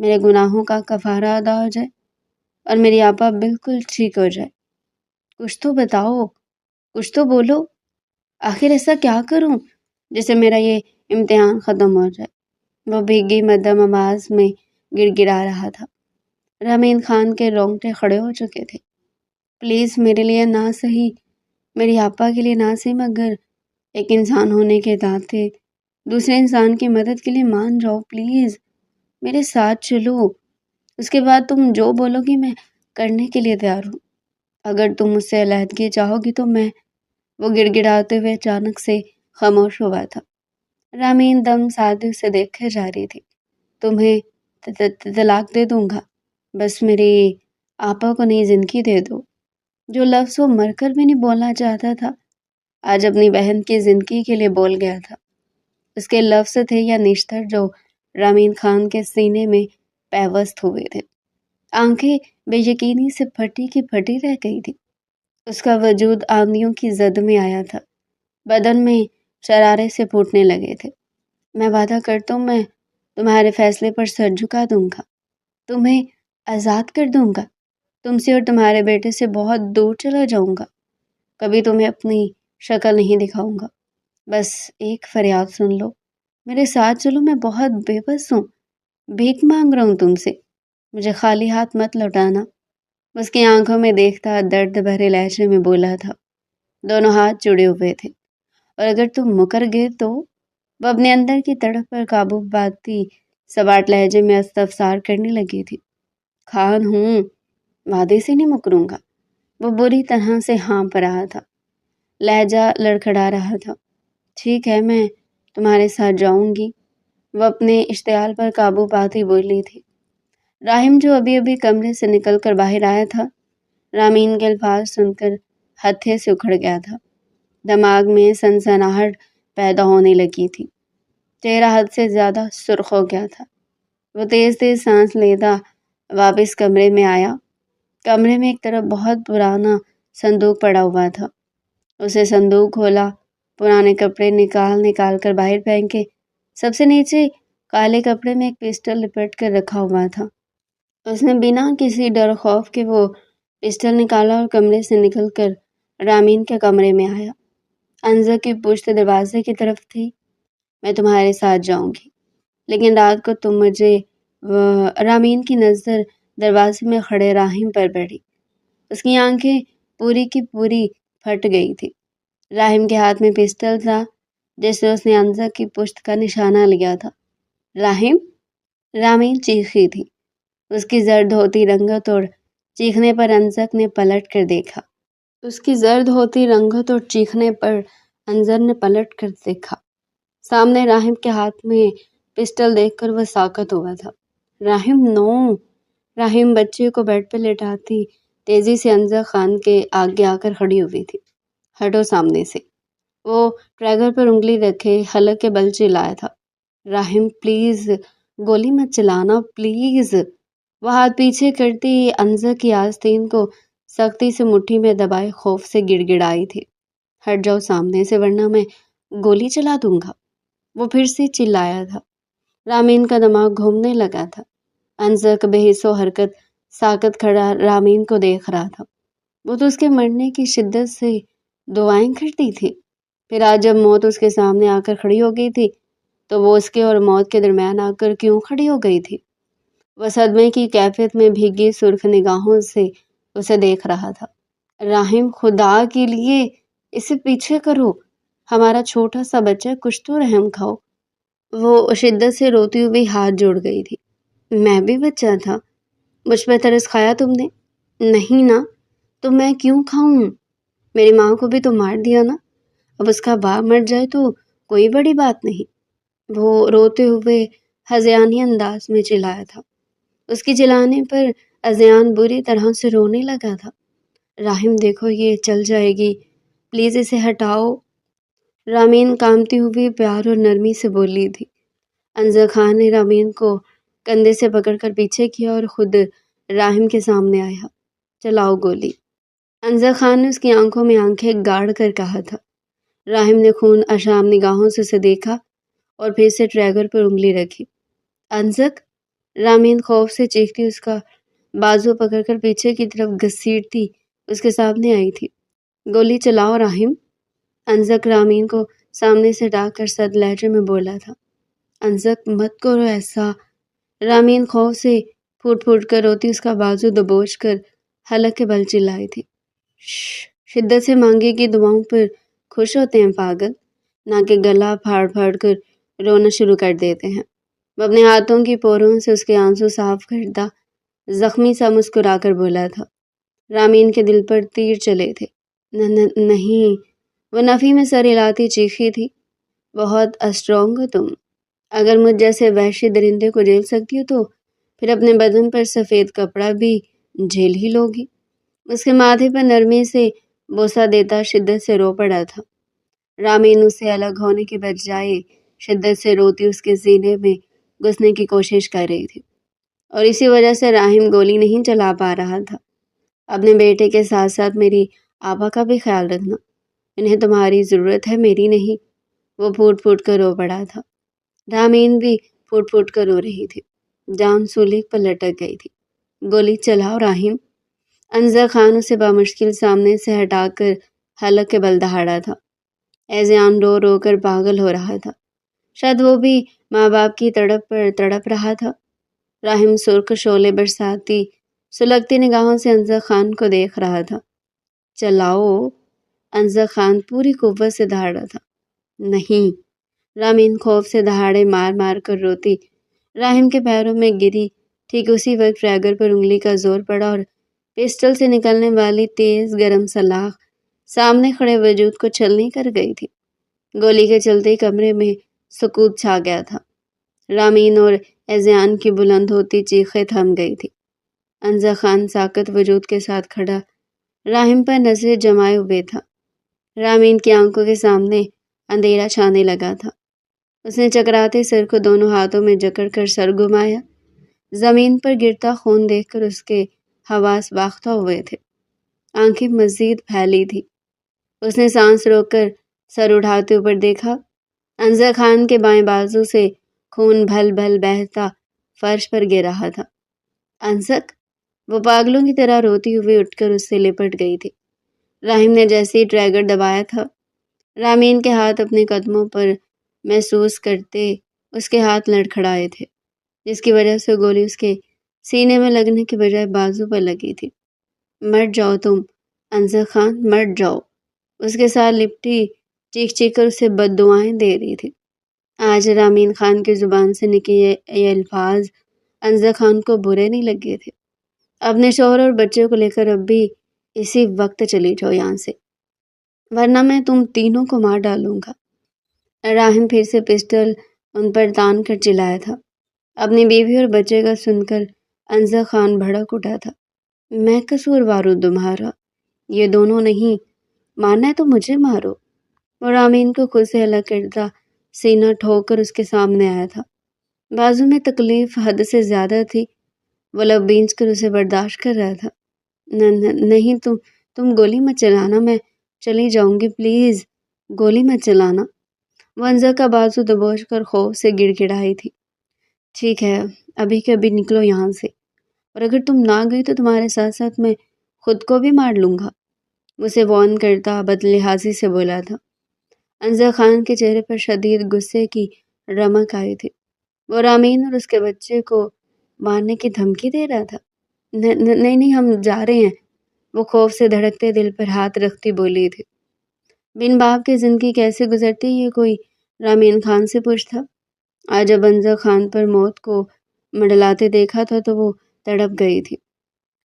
میرے گناہوں کا کفارہ ادا ہو جائے اور میری آپا بالکل ٹھیک ہو جائے۔ کچھ تو بتاؤ، کچھ تو بولو، آخر ایسا کیا کروں جس سے میرا یہ امتحان ختم ہو جائے؟ وہ بھیگی مدھم آواز میں گڑ گڑا رہا تھا۔ رامین خان کے رونگٹے کھڑے ہو چکے تھے۔ پلیز میرے لیے نہ صحیح، میری آپا کے لیے نہ صحیح، مگر ایک انسان ہونے کے ناطے دوسرے انسان کی مدد کے لیے مان جاؤ پلیز، میرے ساتھ چلو، اس کے بعد تم جو بولو گی میں کرنے کے لیے تیار ہوں۔ اگر تم مجھ سے علیحدگی چاہو گی تو میں، وہ گڑ گڑاتے ہوئے اچانک سے خاموش ہوا تھا۔ رامین دم سادے اسے دیکھے جا رہی تھی۔ تمہیں طلاق دے دوں گا، بس میری آپا کو نئی زندگی دے دو۔ جو لفظ وہ مر کر بھی نہیں بولنا چاہتا تھا، آج اپنی بہن کی زندگی کے لیے بول گیا تھا۔ اس کے لفظ تھے یا نشتر جو رامین خان کے سینے میں پیوست ہوئے تھے۔ آنکھیں بے یقینی سے پھٹی کی پھٹی رہ گئی تھی۔ اس کا وجود آندھیوں کی زد میں آیا تھا، بدن میں شرارے سے پھوٹنے لگے تھے۔ میں وعدہ کرتا ہوں میں تمہارے فیصلے پر سر جھکا دوں گا، تمہیں آزاد کر دوں گا، تم سے اور تمہارے بیٹے سے بہت دور چلا جاؤں گا، کبھی تمہیں اپنی شکل نہیں دکھاؤں گا۔ بس ایک فریاد سن لو، میرے ساتھ چلو، میں بہت بے بس ہوں، بھیک مانگ رہا ہوں تم سے، مجھے خالی ہاتھ مت لوٹانا۔ اس کی آنکھوں میں دیکھتا درد بھرے لہجے میں بولا تھا۔ دونوں ہاتھ جڑے ہوئے تھے، اور اگر تم مکر گئے تو، وہ اپنے اندر کی تڑپ پر قابو پاتی سباٹ لہجے میں استفسار کرنے لگی تھی۔ خان ہوں، وعدے سے نہیں مکروں گا۔ وہ بری طرح سے ہانپ رہا تھا، لہجہ لڑکھڑا رہا تھا۔ ٹھیک ہے، میں تمہارے ساتھ جاؤں گی، وہ اپنے اشتعال پر قابو پاتی بولی تھی۔ راہم جو ابھی ابھی کمرے سے نکل کر باہر آیا تھا، رامین کے الفاظ سن کر ہتھے سے اکھڑ گیا تھا۔ دماغ میں سنسناہٹ پیدا ہونے لگی تھی، چہرہ حد سے زیادہ سرخ ہو گیا تھا۔ وہ تیز تیز سانس لیتا واپس کمرے میں آیا۔ کمرے میں ایک طرف بہت پرانا صندوق پڑا ہوا تھا۔ اسے صندوق کھولا، پرانے کپڑے نکال کر باہر پھینکے۔ سب سے نیچے کالے کپڑے میں ایک پسٹل لپٹ کر رکھا ہوا تھا۔ اس نے بنا کسی ڈر خوف کے وہ پسٹل نکالا اور کمرے سے نکل کر رامین کے کمرے میں آیا۔ انزر کی پشت دروازے کی طرف تھی۔ میں تمہارے ساتھ جاؤں گی، لیکن رات کو تم مجھے، رامین کی نظر دروازے میں کھڑے راہم پر پڑی۔ اس کی آنکھیں پوری کی پوری پھٹ گئی تھی۔ راہم کے ہاتھ میں پسٹل تھا جس سے اس نے انزر کی پشت کا نشانہ لیا تھا۔ راہم! رامین چیخی تھی۔ اس کی زرد ہوتی رنگت اور چیخنے پر انزر نے پلٹ کر دیکھا۔ سامنے راہم کے ہاتھ میں پسٹل دیکھ کر وہ ساکت ہوا تھا۔ راہم نو! راہم بچے کو بیڈ پہ لٹاتی تیزی سے انزر خان کے آگے آ کر کھڑی ہوئی تھی۔ ہٹو سامنے سے! وہ ٹریگر پر انگلی رکھے حلق کے بل چلایا تھا۔ راہم پلیز، گولی مت چلانا پلیز! وہ ہاتھ پیچھے کرتی انزر کی آستین کو سختی سے مٹھی میں دبائے خوف سے گڑ گڑائی تھی۔ ہٹ جاؤ سامنے سے ورنہ میں گولی چلا دوں گا! وہ پھر سے چلایا تھا۔ رامین کا دماغ گھومنے لگا تھا۔ انزر بے حس و حرکت ساکت کھڑا رامین کو دیکھ رہا تھا۔ وہ تو اس کے مرنے کی شدت سے دعائیں کرتی تھی، پھر آج جب موت اس کے سامنے آ کر کھڑی ہو گئی تھی تو وہ اس کے اور موت کے درمیان آ کر کیوں کھڑی ہو گئی تھی؟ وہ صدمے کی کیفیت میں بھیگی سرخ نگاہوں سے اسے دیکھ رہا تھا۔ راہم، خدا کے لیے اسے پیچھے کرو، ہمارا چھوٹا سا بچہ، کچھ تو رحم کھاؤ۔ وہ شدت سے روتی ہوئی ہاتھ جوڑ گئی تھی۔ میں بھی بچہ تھا، مجھ پہ ترس کھایا تم نے؟ نہیں نا، تو میں کیوں کھاؤں؟ میری ماں کو بھی تو مار دیا نا، اب اس کا باپ مر جائے تو کوئی بڑی بات نہیں۔ وہ روتے ہوئے ہذیانی انداز میں چلایا تھا۔ اس کی چلانے پر اذیان بری طرح سے رونے لگا تھا۔ راہم دیکھو، یہ چل جائے گی، پلیز اسے ہٹاؤ۔ رامین کامتی ہوئی پیار اور نرمی سے بولی تھی۔ انزر خان نے رامین کو کندھے سے پکڑ کر پیچھے کیا اور خود راہم کے سامنے آیا۔ چلاؤ گولی! انزر خان نے اس کی آنکھوں میں آنکھیں گاڑ کر کہا تھا۔ راہم نے خون اشام نگاہوں سے اسے دیکھا اور پھر سے ٹریگر پر انگلی رکھی۔ انزر! رامین خوف سے چیختی اس کا بازو پکڑ کر پیچھے کی طرف گھسیٹتی اس کے سامنے آئی تھی۔ گولی چلاؤ راہم، انزک رامین کو سامنے سے ڈاک کر سرد لہجے میں بولا تھا۔ انزک مت کرو ایسا، رامین خوف سے پھوٹ پھوٹ کر روتی اس کا بازو دبوچ کر حلق کے بل چلائی تھی۔ شدت سے مانگے کی دعاؤں پر خوش ہوتے ہیں پاگل، نہ کہ گلا پھاڑ پھاڑ کر رونا شروع کر دیتے ہیں۔ وہ اپنے ہاتھوں کی پوروں سے اس کے آنسو صاف کرتا زخمی سا مسکرا کر بولا تھا۔ رامین کے دل پر تیر چلے تھے۔ نہیں، وہ نفی میں سر ہلاتی چیخی تھی۔ بہت اسٹرانگ ہو تم، اگر مجھ جیسے وحشی درندے کو جھیل سکتی ہو تو پھر اپنے بدن پر سفید کپڑا بھی جھیل ہی لوگی۔ اس کے ماتھے پر نرمی سے بوسہ دیتا شدت سے رو پڑا تھا۔ رامین اس سے الگ ہونے کے بجائے شدت سے روتی اس کے سینے میں گھسنے کی کوشش کر رہی تھی، اور اسی وجہ سے راہم گولی نہیں چلا پا رہا تھا۔ اپنے بیٹے کے ساتھ ساتھ میری آپا کا بھی خیال رکھنا، انہیں تمہاری ضرورت ہے، میری نہیں۔ وہ پھوٹ پھوٹ کر رو پڑا تھا۔ رامین بھی پھوٹ پھوٹ کر رو رہی تھی، جان سولیک پر لٹک گئی تھی۔ گولی چلاؤ راہم، انزر خان اسے بامشکل سامنے سے ہٹا کر حلق کے بل دہاڑا تھا۔ ایذیان رو رو کر پاگل ہو رہا تھا، شاید وہ بھی ماں باپ کی تڑپ پر تڑپ رہا تھا۔ راہم سرخ شعلے برساتی سلگتی نگاہوں سے انزر خان کو دیکھ رہا تھا۔ چلاؤ، انزر خان پوری قوت سے دہاڑا تھا۔ نہیں، رامین خوف سے دہاڑے مار مار کر روتی راہم کے پیروں میں گری۔ ٹھیک اسی وقت ٹریگر پر انگلی کا زور پڑا اور پسٹل سے نکلنے والی تیز گرم سلاخ سامنے کھڑے وجود کو چھلنی کر گئی تھی۔ گولی کے چلتے کمرے میں سکوت چھا گیا تھا۔ رامین اور ایذیان کی بلند ہوتی چیخیں تھم گئی تھی۔ انزر خان ساکت وجود کے ساتھ کھڑا راہم پر نظریں جمائے ہوئے تھا۔ رامین کی آنکھوں کے سامنے اندھیرا چھانے لگا تھا۔ اس نے چکراتے سر کو دونوں ہاتھوں میں جکڑ کر سر گھمایا۔ زمین پر گرتا خون دیکھ کر اس کے حواس باختہ ہوئے تھے، آنکھیں مزید پھیلی تھی۔ اس نے سانس روک کر سر اٹھاتے اوپر دیکھا۔ انزر خان کے بائیں بازو سے خون بھل بھل بہتا فرش پر گر رہا تھا۔ انزک، وہ پاگلوں کی طرح روتی ہوئی اٹھ کر اس سے لپٹ گئی تھی۔ راہم نے جیسے ہی ٹریگر دبایا تھا، رامین کے ہاتھ اپنے قدموں پر محسوس کرتے اس کے ہاتھ لڑکھڑائے تھے، جس کی وجہ سے گولی اس کے سینے میں لگنے کے بجائے بازو پر لگی تھی۔ مر جاؤ تم، انزر خان، مر جاؤ، اس کے ساتھ لپٹی چیخ چیخ کر اسے بد دعائیں دے رہی تھی۔ آج رامین خان کی زبان سے نکلے یہ الفاظ انزر خان کو برے نہیں لگے تھے۔ اپنے شوہر اور بچے کو لے کر اب بھی اسی وقت چلی جاؤ یہاں سے، ورنہ میں تم تینوں کو مار ڈالوں گا۔ راہم پھر سے پسٹل ان پر تان کر چلایا تھا۔ اپنی بیوی اور بچے کا سن کر انزر خان بھڑک اٹھا تھا۔ میں قصوروار ہوں تمہارا، یہ دونوں نہیں، مارنا ہے تو مجھے مارو۔ وہ رامین کو خود سے الگ کرتا سینہ ٹھوک کر اس کے سامنے آیا تھا۔ بازو میں تکلیف حد سے زیادہ تھی، وہ لب بینچ کر اسے برداشت کر رہا تھا۔ نہیں، تم گولی مت چلانا، میں چلی جاؤں گی، پلیز گولی مت چلانا۔ وہ انزر کا بازو دبوچ کر خوف سے گڑ گڑائی تھی۔ ٹھیک ہے، ابھی کے ابھی نکلو یہاں سے، اور اگر تم نہ گئی تو تمہارے ساتھ ساتھ میں خود کو بھی مار لوں گا، اسے وارن کرتا بدلحاظی سے بولا تھا۔ انزر خان کے چہرے پر شدید غصے کی رمق آئی تھی۔ وہ رامین اور اس کے بچے کو مارنے کی دھمکی دے رہا تھا۔ نہیں، ہم جا رہے ہیں، وہ خوف سے دھڑکتے دل پر ہاتھ رکھتی بولی تھی۔ بن باپ کی زندگی کیسے گزرتی یہ کوئی رامین خان سے پوچھتا۔ آج جب انزر خان پر موت کو منڈلاتے دیکھا تھا تو وہ تڑپ گئی تھی۔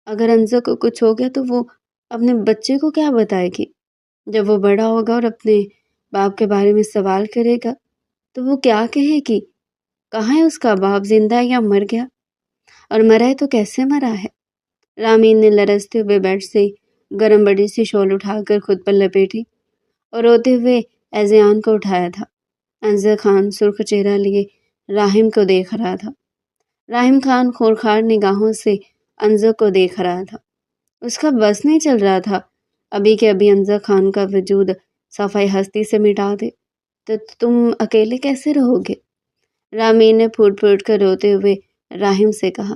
اگر انزر کو کچھ ہو گیا تو وہ اپنے بچے کو کیا بتائے گی؟ جب وہ بڑا ہوگا اور اپنے باپ کے بارے میں سوال کرے گا تو وہ کیا کہے گی؟ کہاں ہے اس کا باپ، زندہ ہے یا مر گیا؟ اور مرا ہے تو کیسے مرا ہے؟ رامین نے لرزتے ہوئے بیڈ سے گرم بڑی سی شال اٹھا کر خود پر لپیٹی اور روتے ہوئے ایذیان کو اٹھایا تھا۔ انزر خان سرخ چہرہ لیے راہم کو دیکھ رہا تھا۔ راہم خان خونخوار نگاہوں سے انزر کو دیکھ رہا تھا۔ اس کا بس نہیں چل رہا تھا ابھی کے ابھی انزر خان کا وجود صفائی ہستی سے مٹا دے۔ تو تم اکیلے کیسے رہو گے؟ رامین نے پھوٹ پھوٹ کر روتے ہوئے راحم سے کہا۔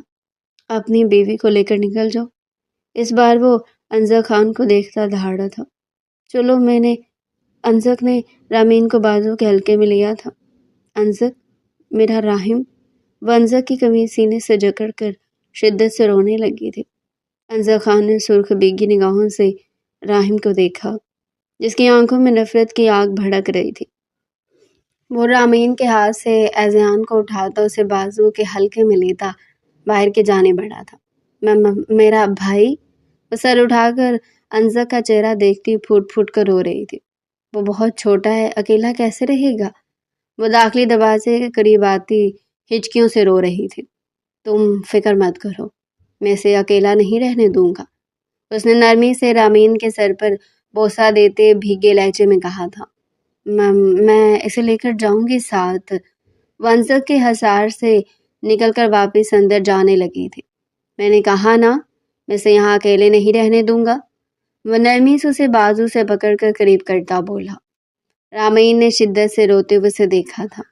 اپنی بیوی کو لے کر نکل جاؤ۔ اس بار وہ انزا خان کو دیکھتا دہاڑا تھا۔ چلو، میں نے انزک نے رامین کو بازو کے حلقے میں لیا تھا۔ انزک، میرا راحم۔ وہ انزک کی قمیض سینے سے جکڑ کر شدت سے رونے لگی تھی۔ انزا خان نے سرخ بیگی نگاہوں سے راحم کو دیکھا، جس کی آنکھوں میں نفرت کی آگ بھڑک رہی تھی۔ وہ رامین کے ہاتھ سے ایذیان کو اٹھاتا اسے بازو کے حلقے میں لیتا باہر کی جانب بڑھا تھا۔ میرا بھائی؟ وہ سر اٹھا کر انزک کا چہرہ دیکھتی پھوٹ پھوٹ کر رو رہی تھی۔ وہ بہت چھوٹا ہے، اکیلا کیسے رہے گا؟ وہ داخلی دروازے کے قریب آتی ہچکیوں سے رو رہی تھی۔ تم فکر مت کرو، میں اسے اکیلا نہیں رہنے دوں گا، اس نے نرمی سے رامین کے سر پر بوسہ دیتے بھیگے لہجے میں کہا تھا۔ میں اسے لے کر جاؤں گی ساتھ۔ وہ انزک کے حصار سے نکل کر واپس اندر جانے لگی تھی۔ میں نے کہا نا، میں اسے یہاں اکیلے نہیں رہنے دوں گا، وہ نرمی سے اسے بازو سے پکڑ کر قریب کرتا بولا۔ رامین نے شدت سے روتے ہوئے اسے دیکھا تھا۔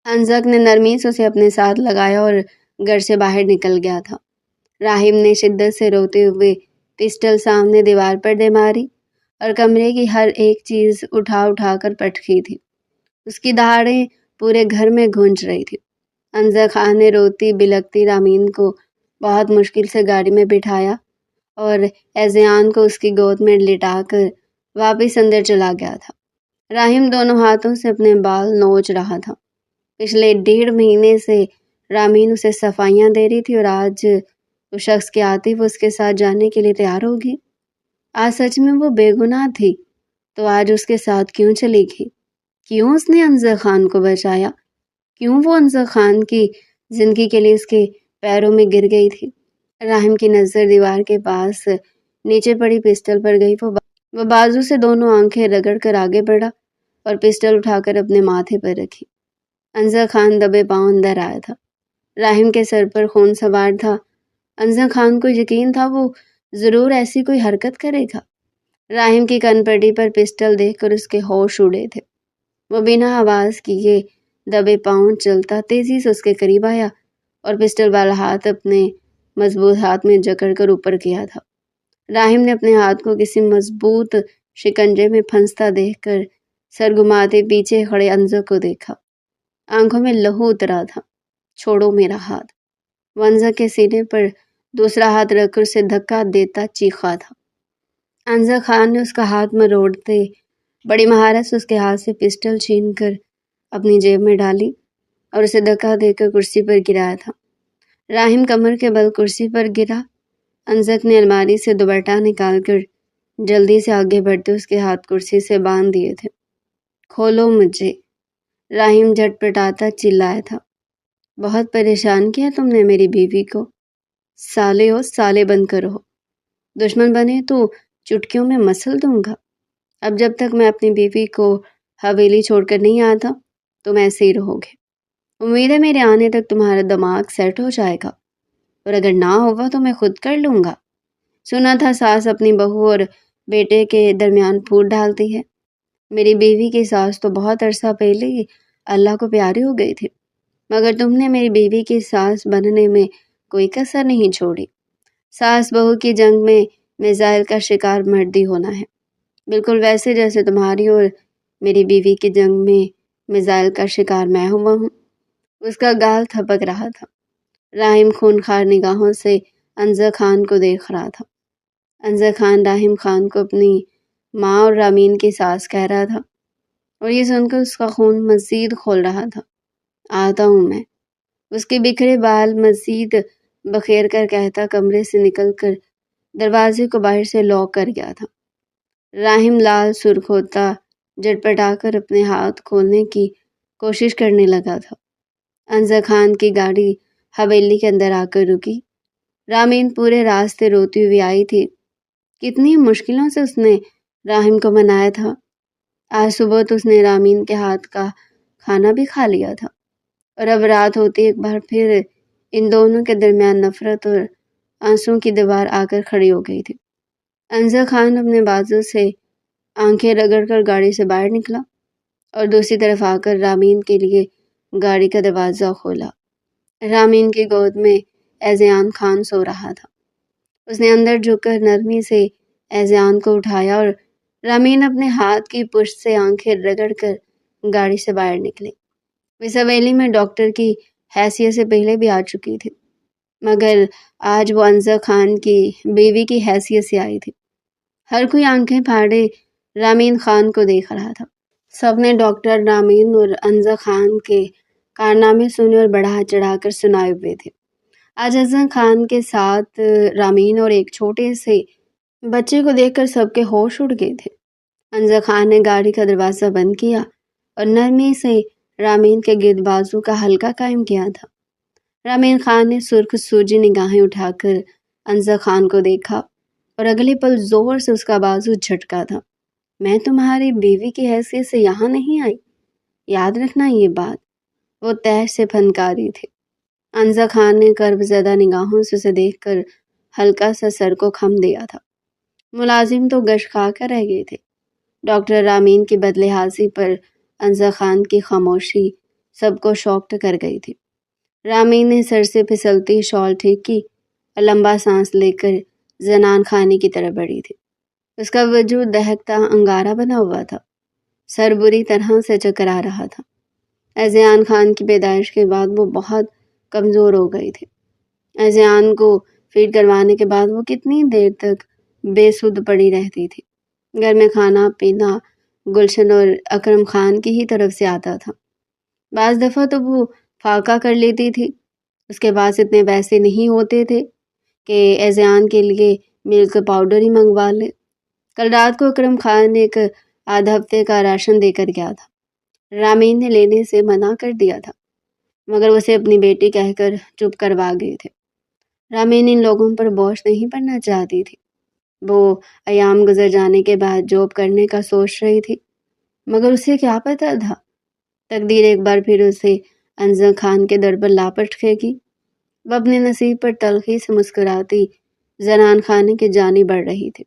انزک نے نرمی سے اسے اپنے ساتھ لگایا اور گھر سے باہر نکل گیا تھا۔ راحم نے شدت سے روتے ہوئے پسٹل سامنے دیوار پر دے ماری اور کمرے کی ہر ایک چیز اٹھا اٹھا کر پٹکی تھی۔ اس کی دہاڑیں پورے گھر میں گونج رہی تھی۔ انزا خان نے روتی بلکتی رامین کو بہت مشکل سے گاڑی میں بٹھایا اور ایذیان کو اس کی گود میں لٹا کر واپس اندر چلا گیا تھا۔ راحم دونوں ہاتھوں سے اپنے بال نوچ رہا تھا۔ پچھلے 1.5 مہینے سے رامین اسے صفائیاں دے رہی تھی اور آج اس شخص کے آتے وہ اس کے ساتھ جانے کے لیے تیار ہوگی۔ آج سچ میں وہ بے گناہ تھی، تو آج اس کے ساتھ کیوں چلی گئی؟ کیوں اس نے انزا خان کو بچایا؟ کیوں وہ انزا خان کی زندگی کے لیے اس کے پیروں میں گر گئی تھی؟ راحم کی نظر دیوار کے پاس نیچے پڑی پسٹل پر گئی۔ وہ بازو سے دونوں آنکھیں رگڑ کر آگے بڑھا اور پسٹل اٹھا کر اپنے ماتھے پر رکھی۔ انزا خان دبے پاؤں اندر آیا تھا۔ راحم کے سر پر خون سوار تھا۔ انزا خان کو یقین تھا وہ ضرور ایسی کوئی حرکت کرے گا۔ راحم کی کن پٹی پر پسٹل دیکھ کر اس کے ہوش اڑے تھے۔ وہ بنا آواز کیے دبے پاؤں چلتا تیزی سے اس کے قریب آیا اور پسٹل والا ہاتھ اپنے مضبوط ہاتھ میں جکڑ کر اوپر کیا تھا۔ راحم نے اپنے ہاتھ کو کسی مضبوط شکنجے میں پھنستا دیکھ کر سر گھماتے پیچھے کھڑے انزک کو دیکھا۔ آنکھوں میں لہو اترا تھا۔ چھوڑو میرا ہاتھ، وہ انزک کے سینے پر دوسرا ہاتھ رکھ کر اسے دھکا دیتا چیخا تھا۔ انزا خان نے اس کا ہاتھ مروڑتے بڑی مہارت سے اس کے ہاتھ سے پسٹل چھین کر اپنی جیب میں ڈالی اور اسے دھکا دے کر کرسی پر گرایا تھا۔ راحم کمر کے بل کرسی پر گرا۔ انزک نے الماری سے دوپٹہ نکال کر جلدی سے آگے بڑھتے اس کے ہاتھ کرسی سے باندھ دیے تھے۔ کھولو مجھے، راحم جھٹ پٹاتا چلایا تھا۔ بہت پریشان کیا تم نے میری بیوی کو۔ سالے ہو، سالے بن کر رہو، دشمن بنے تو چٹکیوں میں مسل دوں گا۔ اب جب تک میں اپنی بیوی کو حویلی چھوڑ کر نہیں آتا تم ایسے ہی رہو گے۔ امید ہے میرے آنے تک تمہارا دماغ سیٹ ہو جائے گا، اور اگر نہ ہوا تو میں خود کر لوں گا۔ سنا تھا ساس اپنی بہو اور بیٹے کے درمیان پھوٹ ڈالتی ہے۔ میری بیوی کی ساس تو بہت عرصہ پہلے ہی اللہ کو پیاری ہو گئی تھی، مگر تم نے میری بیوی کی ساس بننے میں کوئی کسر نہیں چھوڑی۔ ساس بہو کی جنگ میں میزائل کا شکار مردی ہونا ہے، بالکل ویسے جیسے تمہاری اور میری بیوی کی جنگ میں میزائل کا شکار میں ہوا ہوں۔ اس کا گال تھپک رہا تھا۔ راحم خونخوار نگاہوں سے انزا خان کو دیکھ رہا تھا۔ انزا خان راحم خان کو اپنی ماں اور رامین کی ساس کہہ رہا تھا، اور یہ سن کر اس کا خون مزید کھول رہا تھا۔ آتا ہوں میں، اس کے بکھرے بال مزید بکھیر کر کہتا کمرے سے نکل کر دروازے کو باہر سے لاک کر گیا تھا۔ راحم لال سرخ ہوتا جھٹ پٹا کر اپنے ہاتھ کھولنے کی کوشش کرنے لگا تھا۔ انزا خان کی گاڑی حویلی کے اندر آ کر رکی۔ رامین پورے راستے روتی ہوئی آئی تھی۔ کتنی مشکلوں سے اس نے راحم کو منایا تھا۔ آج صبح تو اس نے رامین کے ہاتھ کا کھانا بھی کھا لیا تھا، اور اب رات ہوتی ایک بار پھر ان دونوں کے درمیان نفرت اور آنسوں کی دیوار آ کر کھڑی ہو گئی تھی۔ انزا خان اپنے بازو سے آنکھیں رگڑ کر گاڑی سے باہر نکلا اور دوسری طرف آ کر رامین کے لیے گاڑی کا دروازہ کھولا۔ رامین کی گود میں ایذیان خان سو رہا تھا۔ اس نے اندر جھک کر نرمی سے ایذیان کو اٹھایا اور رامین اپنے ہاتھ کی پشت سے آنکھیں رگڑ کر گاڑی سے باہر نکلے۔ وہ اس حویلی میں ڈاکٹر کی حیثیت سے پہلے بھی آ چکی تھی، مگر آج وہ انزا خان کی بیوی کی حیثیت سے آئی تھی۔ ہر کوئی آنکھیں پھاڑے رامین خان کو دیکھ رہا تھا۔ سب نے ڈاکٹر رامین اور انزا خان کے کارنامے سنے اور بڑھا چڑھا کر سنائے ہوئے تھے۔ آج انزا خان کے ساتھ رامین اور ایک چھوٹے سے بچے کو دیکھ کر سب کے ہوش اڑ گئے تھے۔ انزا خان نے گاڑی کا دروازہ بند کیا اور نرمی سے رامین کے گرد بازو کا حلقہ قائم کیا تھا۔ رامین خان نے سرخ سوجی نگاہیں اٹھا کر انزا خان کو دیکھا اور اگلے پل زور سے اس کا بازو جھٹکا تھا۔ میں تمہاری بیوی کی حیثیت سے یہاں نہیں آئی، یاد رکھنا یہ بات۔ وہ تیش سے پھنکاری تھی۔ انزا خان نے کرب زدہ نگاہوں سے اسے دیکھ کر ہلکا سا سر کو خم دیا تھا۔ ملازم تو گش کھا کر رہ گئے تھے۔ ڈاکٹر رامین کی بدلحاظی پر انزا خان کی خاموشی سب کو شاکڈ کر گئی تھی۔ رامین نے سر سے پھسلتی شال ٹھیک کی اور لمبا سانس لے کر زنان خانے کی طرف بڑھی تھی۔ اس کا وجود دہکتا انگارہ بنا ہوا تھا، سر بری طرح سے چکرا رہا تھا۔ ایذیان خان کی پیدائش کے بعد وہ بہت کمزور ہو گئی تھی۔ ایذیان کو فیڈ کروانے کے بعد وہ کتنی دیر تک بے سدھ پڑی رہتی تھی۔ گھر میں کھانا پینا گلشن اور اکرم خان کی ہی طرف سے آتا تھا۔ بعض دفعہ تو وہ فاقہ کر لیتی تھی۔ اس کے پاس اتنے پیسے نہیں ہوتے تھے کہ ایذیان کے لیے ملک پاؤڈر ہی منگوا لے۔ کل رات کو اکرم خان ایک آدھا ہفتے کا راشن دے کر گیا تھا۔ رامین نے لینے سے منع کر دیا تھا، مگر اسے اپنی بیٹی کہہ کر چپ کروا گئے تھے۔ رامین ان لوگوں پر بوجھ نہیں پڑنا چاہتی تھی۔ وہ ایام گزر جانے کے بعد جاب کرنے کا سوچ رہی تھی، مگر اسے کیا پتہ تھا تقدیر ایک بار پھر اسے انزا خان کے در پر لا پٹکے گی۔ وہ اپنے نصیب پر تلخی سے مسکراتی زنان خانے کی جانب بڑھ رہی تھی۔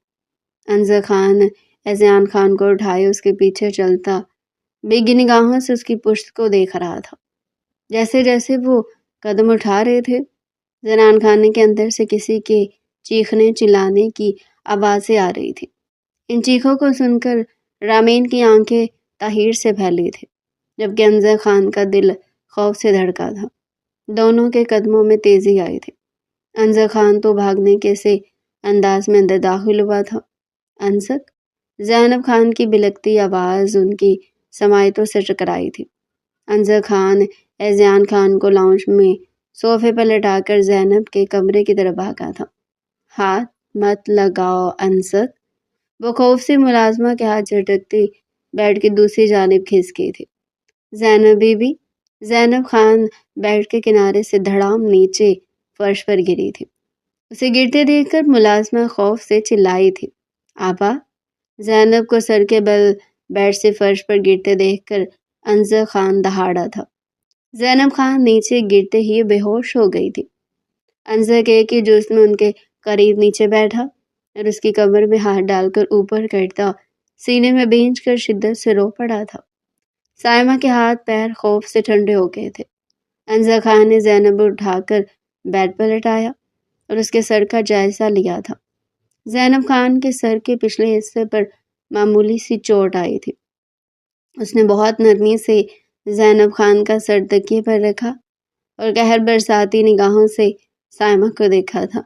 انزا خان ایذیان خان کو اٹھائے اس کے پیچھے چلتا بھیگی نگاہوں سے اس کی پشت کو دیکھ رہا تھا۔ جیسے جیسے وہ قدم اٹھا رہے تھے، زنان خانے کے اندر سے کسی کے چیخنے چلانے کی آوازیں آ رہی تھی۔ ان چیخوں کو سن کر رامین کی آنکھیں تحیر سے پھیلی تھی، جبکہ انزا خان کا دل خوف سے دھڑکا تھا۔ دونوں کے قدموں میں تیزی آئی تھی۔ انزا خان تو بھاگنے کے سے انداز میں اندر داخل ہوا تھا۔ انزک، زینب خان کی بلکتی آواز ان کی سماعتوں سے ٹکرائی تھی۔ انزا خان ایذیان خان کو لاؤنج میں صوفے پر لٹا کر زینب کے کمرے کی طرف بھاگا تھا۔ ہاتھ مت لگاؤ انزک۔ وہ خوف سے ملازمہ کے ہاتھ جھٹکتی بیڈ کی دوسری جانب کھنس گئی تھی۔ زینب بی بی۔ زینب خان بیڈ کے کنارے سے دھڑام نیچے فرش پر گری تھی۔ اسے گرتے دیکھ کر ملازمہ خوف سے چلائی تھی، آپا۔ زینب کو سر کے بل بیڈ سے فرش پر گرتے دیکھ کر انزا خان دہاڑا تھا۔ زینب خان نیچے گرتے ہی بے ہوش ہو گئی تھی۔ انزا کے ایک ہی جسم ان کے قریب نیچے بیٹھا اور اس کی کمر میں ہاتھ ڈال کر اوپر کرتا سینے میں بھینچ کر شدت سے رو پڑا تھا۔ سائمہ کے ہاتھ پیر خوف سے ٹھنڈے ہو گئے تھے۔ انزا خان نے زینب اٹھا کر بیڈ پر لٹایا اور اس کے سر کا جائزہ لیا تھا۔ زینب خان کے سر کے پچھلے حصے پر معمولی سی چوٹ آئی تھی۔ اس نے بہت نرمی سے زینب خان کا سر تکیے پر رکھا اور قہر برساتی نگاہوں سے سائمہ کو دیکھا تھا۔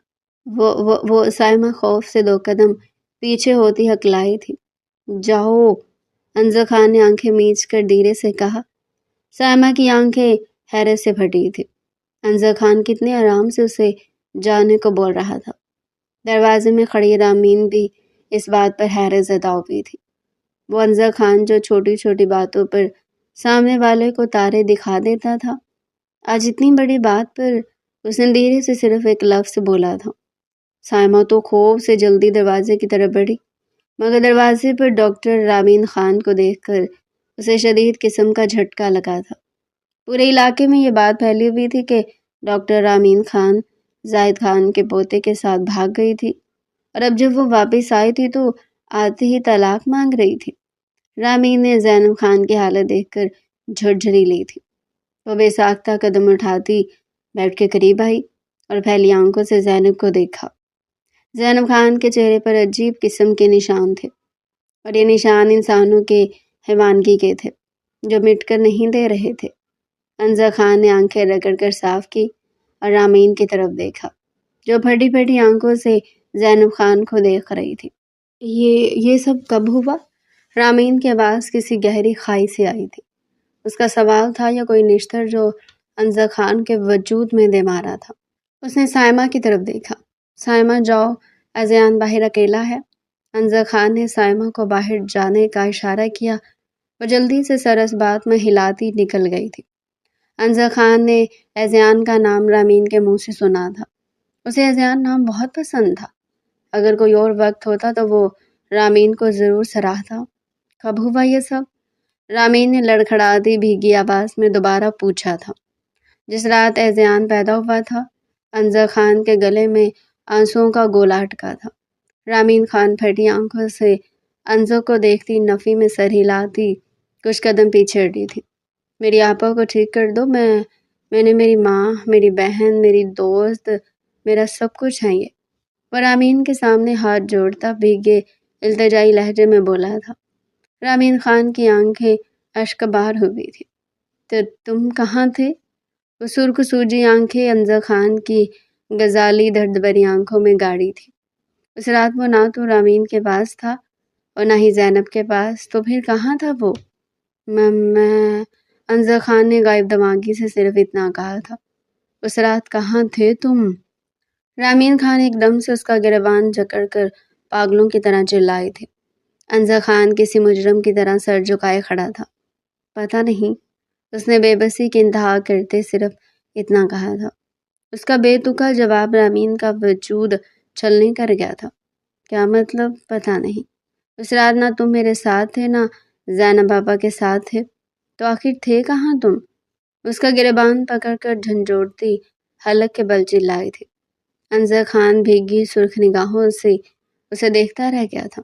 وہ سائمہ خوف سے 2 قدم پیچھے ہوتی ہکلائی تھی۔ جاؤ، انزا خان نے آنکھیں میچ کر دھیرے سے کہا۔ سائمہ کی آنکھیں حیرت سے پھٹی تھی۔ انزا خان کتنے آرام سے اسے جانے کو بول رہا تھا۔ دروازے میں کھڑی رامین بھی اس بات پر حیرت زدہ ہوئی تھی۔ وہ انزا خان جو چھوٹی چھوٹی باتوں پر سامنے والے کو تارے دکھا دیتا تھا، آج اتنی بڑی بات پر اس نے دھیرے سے صرف ایک لفظ بولا تھا۔ سائمہ تو خوف سے جلدی دروازے کی طرف بڑھی، مگر دروازے پر ڈاکٹر رامین خان کو دیکھ کر اسے شدید قسم کا جھٹکا لگا تھا۔ پورے علاقے میں یہ بات پھیلی ہوئی تھی کہ ڈاکٹر رامین خان زاہد خان کے پوتے کے ساتھ بھاگ گئی تھی، اور اب جب وہ واپس آئی تھی تو آتے ہی طلاق مانگ رہی تھی۔ رامین نے زینب خان کی حالت دیکھ کر جھرجھری لی تھی۔ وہ بے ساختہ قدم اٹھاتی بیٹھ کے قریب آئی اور پھیلی آنکھوں سے زینب کو دیکھا۔ زینب خان کے چہرے پر عجیب قسم کے نشان تھے اور یہ نشان انسانوں کے حیوانگی کے تھے جو مٹ کر نہیں دے رہے تھے۔ انزا خان نے آنکھیں رگڑ کر صاف کی اور رامین کی طرف دیکھا جو پھٹی پھٹی آنکھوں سے زینب خان کو دیکھ رہی تھی۔ یہ سب کب ہوا؟ رامین کی آواز کسی گہری خائی سے آئی تھی۔ اس کا سوال تھا یا کوئی نشتر جو انزا خان کے وجود میں دے مارا تھا۔ اس نے سائمہ کی طرف دیکھا۔ سائمہ جاؤ، اذیان باہر اکیلا ہے۔ انزا خان نے سائمہ کو باہر جانے کا اشارہ کیا۔ وہ جلدی سے سر اس بات میں ہلاتی نکل گئی تھی۔ انزا خان نے اذیان کا نام رامین کے منہ سے سنا تھا۔ اسے اذیان نام بہت پسند تھا۔ اگر کوئی اور وقت ہوتا تو وہ رامین کو ضرور سراہتا۔ کب ہوا یہ سب؟ رامین نے لڑکھڑاتی بھیگی آواز میں دوبارہ پوچھا تھا۔ جس رات اذیان پیدا ہوا تھا۔ انزا خان کے گلے میں آنسوؤں کا گولا اٹکا تھا۔ رامین خان پھٹی آنکھوں سے انزا کو دیکھتی نفی میں سر ہلاتی کچھ قدم پیچھے ہٹی تھی۔ میری آپا کو ٹھیک کر دو، میں نے میری ماں، میری بہن، میری دوست، میرا سب کچھ ہے یہ۔ وہ رامین کے سامنے ہاتھ جوڑتا بھیگے التجائی لہجے میں بولا تھا۔ رامین خان کی آنکھیں اشک بار ہوئی تھی۔ تو تم کہاں تھے؟ وہ سرخ سوجی آنکھیں انزا خان کی غزالی درد بری آنکھوں میں گاڑی تھی۔ اس رات وہ نہ تو رامین کے پاس تھا اور نہ ہی زینب کے پاس، تو پھر کہاں تھا وہ؟ میں انزا خان نے غائب دماغی سے صرف اتنا کہا تھا۔ اس رات کہاں تھے تم؟ رامین خان ایک دم سے اس کا گریبان جکڑ کر پاگلوں کی طرح چلائے تھے۔ انزا خان کسی مجرم کی طرح سر جھکائے کھڑا تھا۔ پتہ نہیں، اس نے بے بسی کی انتہا کرتے صرف اتنا کہا تھا۔ اس کا بے تکا جواب رامین کا وجود چھلنی کر گیا تھا۔ کیا مطلب؟ پتہ نہیں۔ اس رات نہ تم میرے ساتھ تھے نہ زینب پاپا کے ساتھ تھے، تو آخر تھے کہاں تم؟ اس کا گریبان پکڑ کر جھنجھوڑتی حلق کے بل چلائی تھی۔ انزا خان بھیگی سرخ نگاہوں سے اسے دیکھتا رہ گیا تھا۔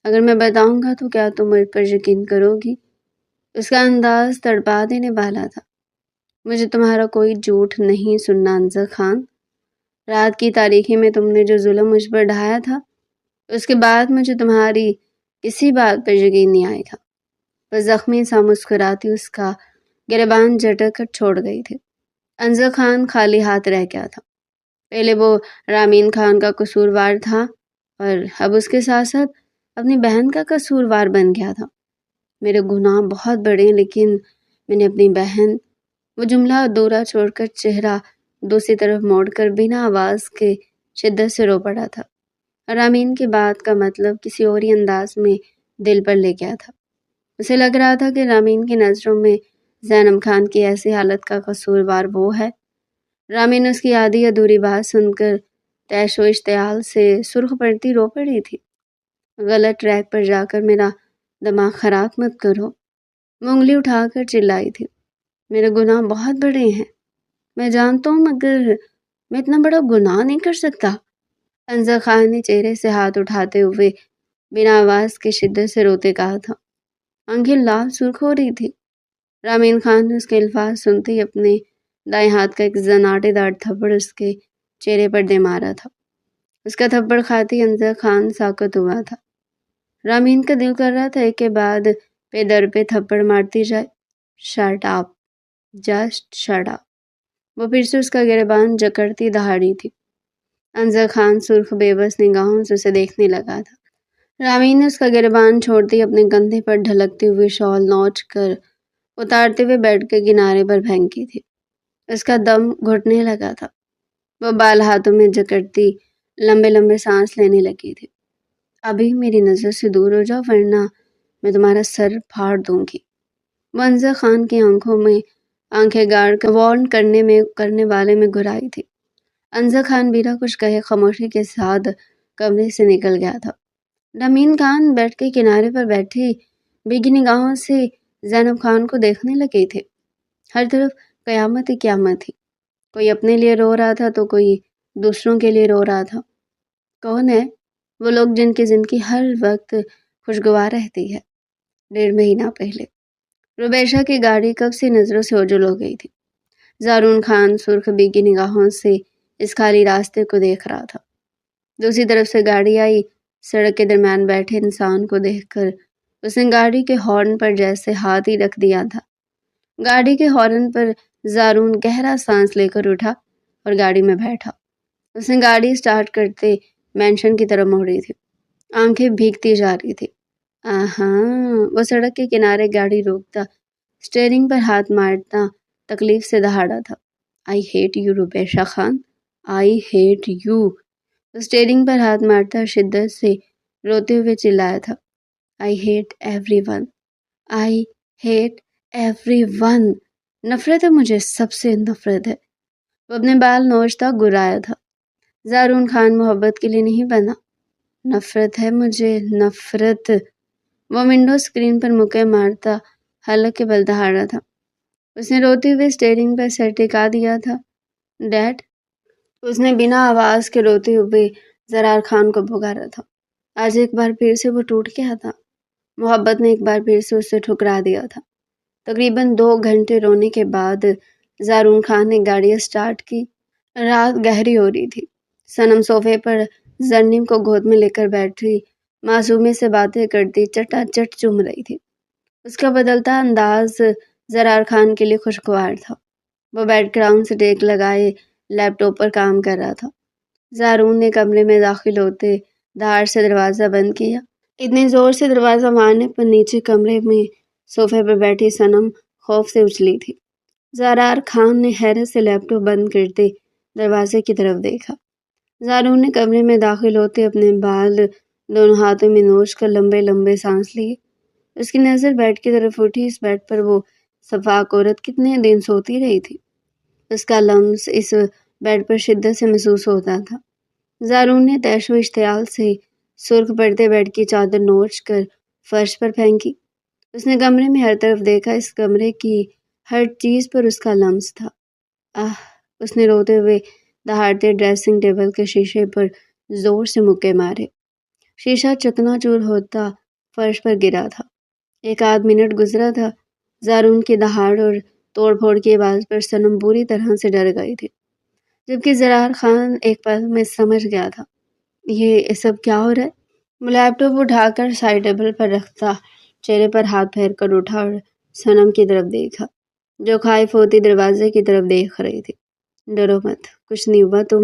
اگر میں بتاؤں گا تو کیا تم مجھ پر یقین کرو گی؟ اس کا انداز تڑپا دینے والا تھا۔ مجھے تمہارا کوئی جھوٹ نہیں سننا انزا خان۔ رات کی تاریکی میں تم نے جو ظلم مجھ پر ڈھایا تھا، اس کے بعد مجھے تمہاری کسی بات پر یقین نہیں آئے گا۔ وہ زخمی سا مسکراتی اس کا گریبان جھٹک کر چھوڑ گئی تھی۔ انزا خان خالی ہاتھ رہ گیا تھا۔ پہلے وہ رامین خان کا قصوروار تھا اور اب اس کے ساتھ ساتھ اپنی بہن کا قصوروار بن گیا تھا۔ میرے گناہ بہت بڑے ہیں لیکن میں نے اپنی بہن… وہ جملہ ادھورا چھوڑ کر چہرہ دوسری طرف موڑ کر بنا آواز کے شدت سے رو پڑا تھا۔ رامین کی بات کا مطلب کسی اور ہی انداز میں دل پر لے گیا تھا۔ اسے لگ رہا تھا کہ رامین کی نظروں میں زینب خان کی ایسی حالت کا قصوروار وہ ہے۔ رامین اس کی آدھی ادھوری بات سن کر تیش و اشتعال سے سرخ پڑتی رو پڑی تھی۔ غلط ٹریک پر جا کر میرا دماغ خراب مت کرو، وہ انگلی اٹھا کر چلائی تھی۔ میرے گناہ بہت بڑے ہیں، میں جانتا ہوں، مگر میں اتنا بڑا گناہ نہیں کر سکتا۔ انزا خان نے چہرے سے ہاتھ اٹھاتے ہوئے بنا آواز کی شدت سے روتے کہا تھا۔ آنکھیں لال سرخ ہو رہی تھی۔ رامین خان نے اس کے الفاظ سنتے ہی اپنے دائیں ہاتھ کا ایک زناٹے دار تھپڑ اس کے چہرے پر دے مارا تھا۔ اس کا تھپڑ کھاتی انزا خان ساکت ہوا تھا۔ رامین کا دل کر رہا تھا ایک کے بعد پہ در پہ تھپڑ مارتی جائے۔ Shut up, just shut up. وہ پھر سے اس کا گریبان جکڑتی دہاڑی تھی۔ انزا خان سرخ بے بس نگاہوں سے اسے دیکھنے لگا تھا۔ رامین نے اس کا گریبان چھوڑتے اپنے کندھے پر ڈھلکتے ہوئے شال نوچ کر اتارتے ہوئے بیڈ کے کنارے پر پھینکی تھی۔ اس کا دم گھٹنے لگا تھا۔ وہ بال ہاتھوں میں جکڑتی لمبے لمبے سانس لینے لگی تھی۔ ابھی میری نظر سے دور ہو جاؤ ورنہ میں تمہارا سر پھاڑ دوں گی۔ وہ انزا خان کی آنکھوں میں آنکھیں گاڑ کر وارن کرنے والے میں گھرائی تھی۔ انزا خان بنا کچھ کہے خاموشی کے ساتھ کمرے سے نکل گیا تھا۔ رامین خان بیڈ کے کنارے پر بیٹھے بھیگی نگاہوں سے زینب خان کو دیکھنے لگے تھے۔ ہر طرف قیامت ہی قیامت تھی۔ کوئی اپنے لیے رو رہا تھا تو کوئی دوسروں کے لیے رو رہا تھا۔ کون ہے وہ لوگ جن کی زندگی ہر وقت خوشگوار رہتی ہے؟ 1.5 مہینہ پہلے روبیشہ کی گاڑی کب سے نظروں سے اوجھل ہو گئی تھی۔ زارون خان سرخ بیگی نگاہوں سے اس خالی راستے کو دیکھ رہا تھا۔ دوسری طرف سے گاڑی آئی۔ سڑک کے درمیان بیٹھے انسان کو دیکھ کر اس نے گاڑی کے ہارن پر جیسے ہاتھ ہی رکھ دیا تھا۔ گاڑی کے ہارن پر زارون گہرا سانس لے کر اٹھا اور گاڑی میں بیٹھا۔ اس نے گاڑی سٹارٹ کرتے مینشن کی طرف موڑی تھی۔ آنکھیں بھیگتی جا رہی تھی۔ وہ سڑک کے کنارے گاڑی روکتا، اسٹیئرنگ پر ہاتھ مارتا تکلیف سے دہاڑا تھا۔ I hate you Rubisha Khan, I hate you. Steering پر ہاتھ مارتا شدت سے روتے ہوئے چلایا تھا۔ I hate everyone, I hate everyone. نفرت ہے مجھے، سب سے نفرت ہے۔ وہ اپنے بال نوچتا گرایا تھا۔ زارون خان محبت کے لیے نہیں بنا، نفرت ہے مجھے، نفرت۔ وہ ونڈو اسکرین پر مکے مارتا حلق کے بل دہاڑا تھا۔ اس نے روتے ہوئے اسٹیئرنگ پر سر ٹکا دیا تھا۔ ڈیڈ، اس نے بنا آواز کے روتے ہوئے زرار خان کو پکارا تھا۔ آج ایک بار پھر سے وہ ٹوٹ گیا تھا۔ محبت نے ایک بار پھر سے اسے ٹھکرا دیا تھا۔ تقریباً 2 گھنٹے رونے کے بعد زارون خان نے گاڑی سٹارٹ کی۔ رات گہری ہو رہی تھی۔ صنم صوفے پر زرنیم کو گود میں لے کر بیٹھی معصومی سے باتیں کرتی چٹا چٹ چوم رہی تھی۔ اس کا بدلتا انداز زرار خان کے لیے خوشگوار تھا۔ وہ بیک گراؤنڈ سے ٹیک لگائے لیپ ٹاپ پر کام کر رہا تھا۔ زارون نے کمرے میں داخل ہوتے دھاڑ سے دروازہ بند کیا۔ اتنی زور سے دروازہ مارنے پر نیچے کمرے میں صوفے پر بیٹھی صنم خوف سے اچھلی تھی۔ زرار خان نے حیرت سے لیپ ٹاپ بند کرتے دروازے کی طرف دیکھا۔ زارون نے کمرے میں داخل ہوتے اپنے بال دونوں ہاتھوں میں نوچ کر لمبے لمبے سانس لیے۔ اس کی نظر بیڈ کی طرف اٹھی۔ اس بیڈ پر وہ صفاک عورت کتنے دن سوتی رہی تھی۔ اس کا لمس اس بیڈ پر شدت سے محسوس ہوتا تھا۔ زارون نے تیش و اشتعال سے سرخ پڑتے بیڈ کی چادر نوچ کر فرش پر پھینکی۔ اس نے کمرے میں ہر طرف دیکھا۔ اس کمرے کی ہر چیز پر اس کا لمس تھا۔ اس نے روتے ہوئے دہاڑتے ڈریسنگ ٹیبل کے شیشے پر زور سے مکے مارے۔ شیشہ چکنا چور ہوتا فرش پر گرا تھا۔ 1 منٹ گزرا تھا۔ زارون کی دہاڑ اور توڑ پھوڑ کی آواز پر صنم بری طرح سے ڈر گئی تھی، جبکہ زرار خان ایک پل میں سمجھ گیا تھا یہ سب کیا ہو رہا ہے۔ وہ لیپ ٹاپ اٹھا کر سائڈ ٹیبل پر رکھتا چہرے پر ہاتھ پھیر کر اٹھا اور صنم کی طرف دیکھا، جو خائف ہوتی دروازے کی طرف دیکھ رہی تھی۔ ڈرو مت، کچھ نہیں ہوا، تم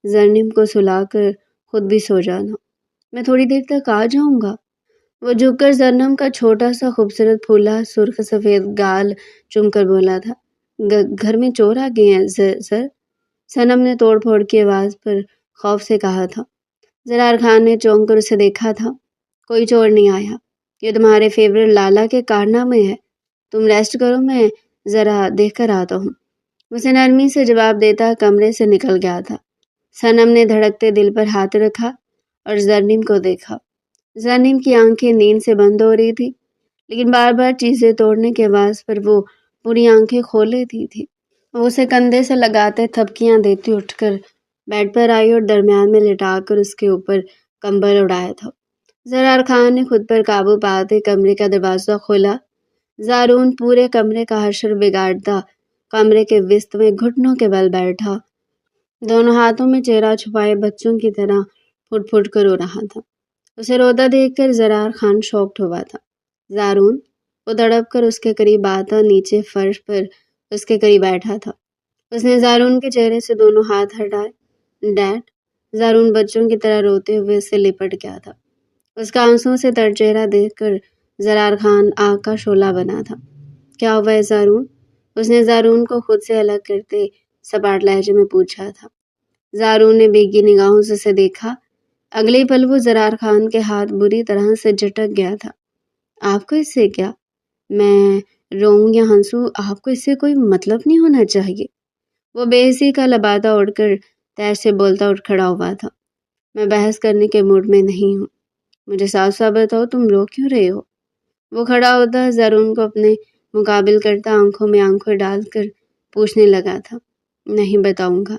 زرنیم کو سلا کر خود بھی سو جانا، میں تھوڑی دیر تک آ جاؤں گا۔ وہ جھک کر زرنم کا چھوٹا سا خوبصورت پھولا سرخ سفید گال چوم کر بولا تھا، گھر میں چور آ گئے ہیں سر۔ صنم نے توڑ پھوڑ کی آواز پر خوف سے کہا تھا۔ زرار خان نے چونک کر اسے دیکھا تھا۔ کوئی چور نہیں آیا، یہ تمہارے فیورٹ لالا کے کارنامے ہے، تم ریسٹ کرو، میں ذرا دیکھ کر آتا ہوں۔ اسے نرمی سے جواب دیتا کمرے سے نکل گیا تھا۔ صنم نے دھڑکتے دل پر ہاتھ رکھا اور زرنیم کو دیکھا۔ زرنیم کی آنکھیں نیند سے بند ہو رہی تھی، لیکن بار بار چیزیں توڑنے کے آواز پر وہ پوری آنکھیں کھول لیتی تھی۔ وہ اسے کندھے سے لگاتے تھپکیاں دیتی اٹھ کر بیڈ پر آئی اور درمیان میں لٹا کر اس کے اوپر کمبل اڑایا تھا۔ زرار خان نے خود پر قابو پاتے کمرے کا دروازہ کھولا۔ زارون پورے کمرے کا حشر بگاڑتا کمرے کے وسط میں گھٹنوں کے بل بیٹھا، دونوں ہاتھوں میں چہرہ چھپائے بچوں کی طرح پھٹ پھٹ کر رو رہا تھا۔ اسے روتا دیکھ کر زرار خان شاکڈ ہوا تھا۔ زارون، وہ تڑپ کر اس کے قریب آتا نیچے فرش پر اس کے قریب بیٹھا تھا۔ اس نے زارون کے چہرے سے دونوں ہاتھ ہٹائے۔ ڈیڈ، زارون بچوں کی طرح روتے ہوئے اس سے لپٹ گیا تھا۔ اس کا آنسوں سے تر چہرہ دیکھ کر زرار خان آگ کا شعلہ بنا تھا۔ کیا ہوا ہے زارون؟ اس نے زارون کو خود سے الگ کرتے سپاٹ لہجے میں پوچھا تھا۔ زارون نے بھیگی نگاہوں سے اسے دیکھا۔ اگلے پل وہ زرار خان کے ہاتھ بری طرح سے جھٹک گیا تھا۔ آپ کو اس سے کیا؟ میں روؤں یا ہنسوں، آپ کو اس سے کوئی مطلب نہیں ہونا چاہیے۔ وہ بے حسی کا لبادہ اوڑھ کر تیش سے بولتا اٹھ کھڑا ہوا تھا۔ میں بحث کرنے کے موڈ میں نہیں ہوں، مجھے صاف صاف بتاؤ تم رو کیوں رہے ہو؟ وہ کھڑا ہوتا زارون کو اپنے مقابل کرتا آنکھوں میں آنکھیں ڈال کر پوچھنے لگا تھا۔ نہیں بتاؤں گا۔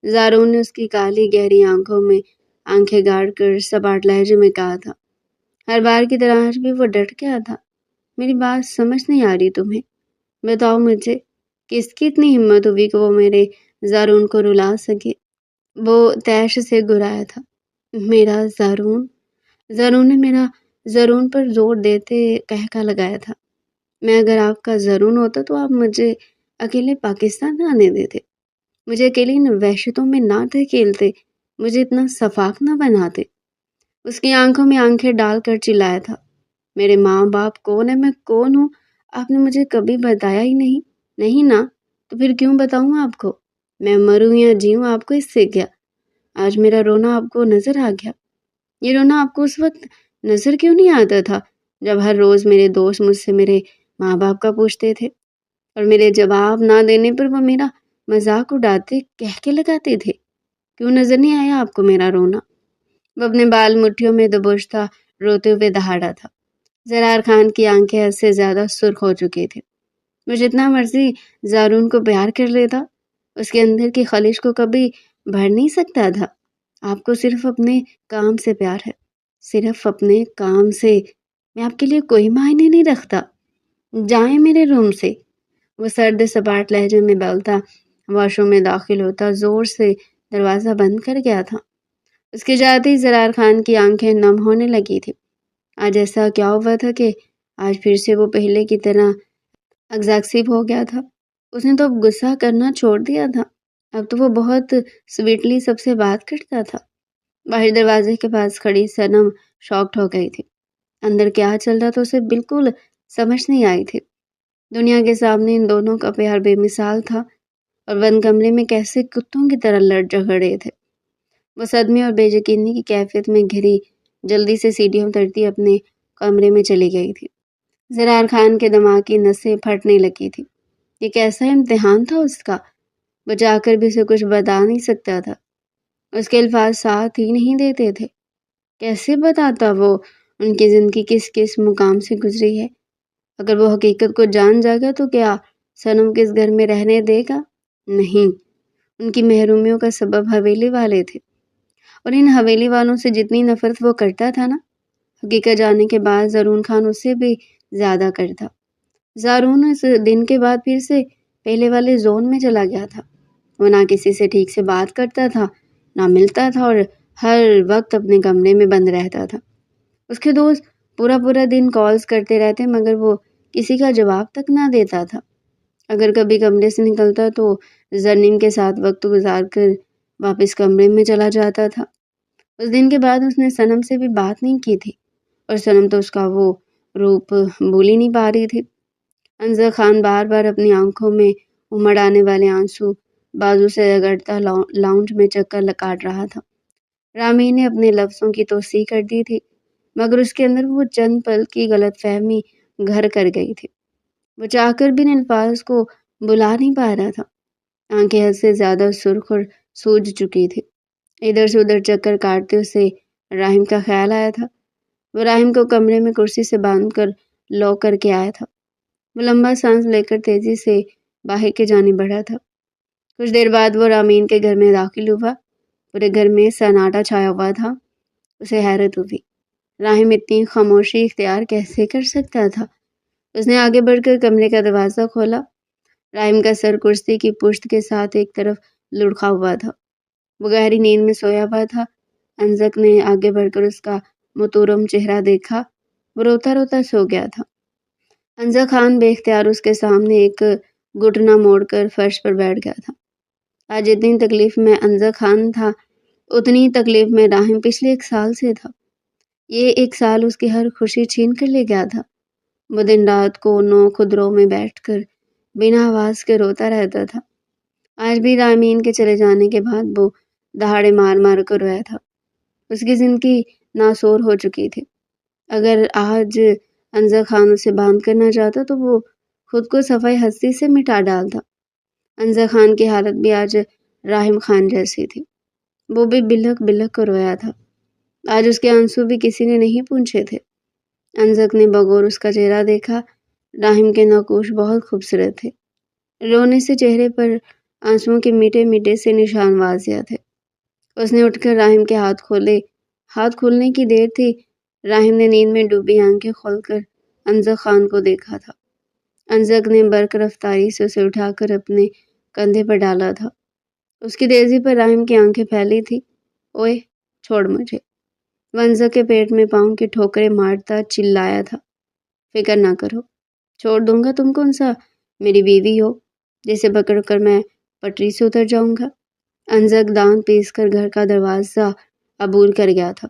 زارون نے اس کی کالی گہری آنکھوں میں آنکھیں گاڑ کر سپاٹ لہجے میں کہا تھا۔ ہر بار کی طرح آج بھی وہ ڈٹ گیا تھا۔ میری بات سمجھ نہیں آ رہی تمہیں؟ بتاؤ مجھے، کس کی اتنی ہمت ہوئی کہ وہ میرے زارون کو رلا سکے؟ وہ تیش سے گرایا تھا۔ میرا زارون؟ زارون نے میرا زارون پر زور دیتے کہکا لگایا تھا۔ میں اگر آپ کا زارون ہوتا تو آپ مجھے اکیلے پاکستان نہ آنے دیتے، مجھے اکیلی ان وحشتوں میں نہ دھکیلتے، مجھے اتنا سفاک نہ بناتے۔ اس کی آنکھوں میں آنکھیں ڈال کر چلایا تھا، میرے ماں باپ کون ہے، میں کون ہوں؟ آپ نے مجھے کبھی بتایا ہی نہیں۔ نہیں نا، تو پھر کیوں بتاؤں آپ کو؟ میں مروں یا جیوں آپ کو اس سے کیا؟ آج میرا رونا آپ کو نظر آ گیا؟ یہ رونا آپ کو اس وقت نظر کیوں نہیں آتا تھا جب ہر روز میرے دوست مجھ سے میرے ماں باپ کا پوچھتے تھے اور میرے جواب نہ دینے پر وہ میرا مذاق اڑاتے کہکے لگاتے تھے؟ کیوں نظر نہیں آیا آپ کو میرا رونا؟ وہ اپنے بال مٹھیوں میں دبوچتا روتے ہوئے دہاڑا تھا۔ زرار خان کی آنکھیں حد سے زیادہ سرخ ہو چکی تھے۔ وہ جتنا مرضی زارون کو پیار کر لیتا، اس کے اندر کی خلش کو کبھی بھر نہیں سکتا تھا۔ آپ کو صرف اپنے کام سے پیار ہے، صرف اپنے کام سے۔ میں آپ کے لیے کوئی معنی نہیں رکھتا، جائیں میرے روم سے۔ وہ سرد سپاٹ لہجے میں بولتا واش روم میں داخل ہوتا، زور سے دروازہ بند کر گیا تھا۔ اس کے جاتے ہی زرار خان کی آنکھیں نم ہونے لگی تھی۔ آج ایسا کیا ہوا تھا کہ آج پھر سے وہ پہلے کی طرح اگزیکسیو ہو گیا تھا؟ اس نے تو اب غصہ کرنا چھوڑ دیا تھا، اب تو وہ بہت سویٹلی سب سے بات کرتا تھا۔ باہر دروازے کے پاس کھڑی صنم شاکڈ ہو گئی تھی۔ اندر کیا چل رہا تھا اسے بالکل سمجھ نہیں آئی تھی۔ دنیا کے سامنے ان دونوں کا پیار بے مثال تھا اور بند کمرے میں کیسے کتوں کی طرح لڑ جھگڑے تھے۔ وہ صدمے اور بے یقینی کی کیفیت میں گھری جلدی سے سیڑھیاں اترتی اپنے کمرے میں چلی گئی تھی۔ زرار خان کے دماغ کی نسیں پھٹنے لگی تھی۔ یہ کیسا امتحان تھا اس کا؟ وہ جا کر بھی اسے کچھ بتا نہیں سکتا تھا، اس کے الفاظ ساتھ ہی نہیں دیتے تھے۔ کیسے بتاتا وہ ان کی زندگی کس کس مقام سے گزری ہے؟ اگر وہ حقیقت کو جان جائے گا تو کیا صنم کس گھر میں رہنے دے گا؟ نہیں۔ ان کی محرومیوں کا سبب حویلی والے تھے، اور ان حویلی والوں سے جتنی نفرت وہ کرتا تھا نا، حقیقت جاننے کے بعد زارون خان اس سے بھی زیادہ کرتا۔ زارون اس دن کے بعد پھر سے پہلے والے زون میں چلا گیا تھا۔ وہ نہ کسی سے ٹھیک سے بات کرتا تھا، نہ ملتا تھا، اور ہر وقت اپنے کمرے میں بند رہتا تھا۔ اس کے دوست پورا دن کالز کرتے رہتے مگر وہ کسی کا جواب تک نہ دیتا تھا۔ اگر کبھی کمرے سے نکلتا تو زرنیم کے ساتھ وقت گزار کر واپس کمرے میں چلا جاتا تھا۔ اس دن کے بعد اس نے صنم سے بھی بات نہیں کی تھی، اور صنم تو اس کا وہ روپ بھول ہی نہیں پا رہی تھی۔ انزر خان بار بار اپنی آنکھوں میں امڑ آنے والے آنسو بازو سے رگڑتا لاؤنج میں چکر کاٹ رہا تھا۔ رامین نے اپنے لفظوں کی توثیق کر دی تھی، مگر اس کے اندر وہ چند پل کی غلط فہمی گھر کر گئی تھی۔ وہ چاہ کر بھی ان الفاظ کو بلا نہیں پا رہا تھا۔ آنکھیں حد سے زیادہ سرخ اور سوج چکی تھی۔ ادھر سے ادھر چکر کاٹتے اسے راہم کا خیال آیا تھا۔ وہ راہم کو کمرے میں کرسی سے باندھ کر لاک کر کے آیا تھا۔ وہ لمبا سانس لے کر تیزی سے باہر کی جانب بڑھا تھا۔ کچھ دیر بعد وہ رامین کے گھر میں داخل ہوا۔ پورے گھر میں سناٹا چھایا ہوا تھا۔ اسے حیرت ہوئی، راہم اتنی خاموشی اختیار کیسے کر سکتا تھا؟ اس نے آگے بڑھ کر کمرے کا دروازہ کھولا۔ راہم کا سر کرسی کی پشت کے ساتھ ایک طرف لڑکا ہوا تھا، وہ گہری نیند میں سویا ہوا تھا۔ انزک نے آگے بڑھ کر اس کا متورم چہرہ دیکھا، وہ روتا روتا سو گیا تھا۔ انزک خان بے اختیار اس کے سامنے ایک گھٹنا موڑ کر فرش پر بیٹھ گیا تھا۔ آج جتنی تکلیف میں انزک خان تھا اتنی تکلیف میں راہم پچھلے ایک سال سے تھا۔ یہ ایک سال اس کی ہر خوشی چھین کر لے گیا تھا۔ وہ دن رات کونوں خدروں میں بیٹھ کر بنا آواز کے روتا رہتا تھا۔ آج بھی رامین کے چلے جانے کے بعد وہ دہاڑے مار مار کر رویا تھا۔ اس کی زندگی ناسور ہو چکی تھی۔ اگر آج انزک خان اسے باندھ کرنا چاہتا تو وہ خود کو صفائی ہستی سے مٹا ڈالتا۔ انزک خان کی حالت بھی آج راہم خان جیسی تھی، وہ بھی بلک بلک کر رویا تھا۔ آج اس کے آنسو بھی کسی نے نہیں پوچھے تھے۔ انزک نے بغور اس کا چہرہ دیکھا۔ راہم کے نقوش بہت خوبصورت تھے، رونے سے چہرے پر آنسوؤں کے میٹھے میٹھے سے نشان واضح تھے۔ اس نے اٹھ کر راہم کے ہاتھ کھولے۔ ہاتھ کھولنے کی دیر تھی، راہم نے نیند میں ڈوبی آنکھیں کھول کر انزک خان کو دیکھا تھا۔ انزک نے برق رفتاری سے اسے اٹھا کر اپنے کندھے پر ڈالا تھا۔ اس کی تیزی پر راہم کی آنکھیں پھیلی تھی۔ اوئے چھوڑ مجھے، وہ انزک کے پیٹ میں پاؤں کی ٹھوکریں مارتا چلایا تھا۔ فکر نہ کرو، چھوڑ دوں گا تم کون سا میری بیوی ہو جسے پکڑ کر میں پٹری سے اتر جاؤں گا۔ انزک دانت پیس کر گھر کا دروازہ عبور کر گیا تھا۔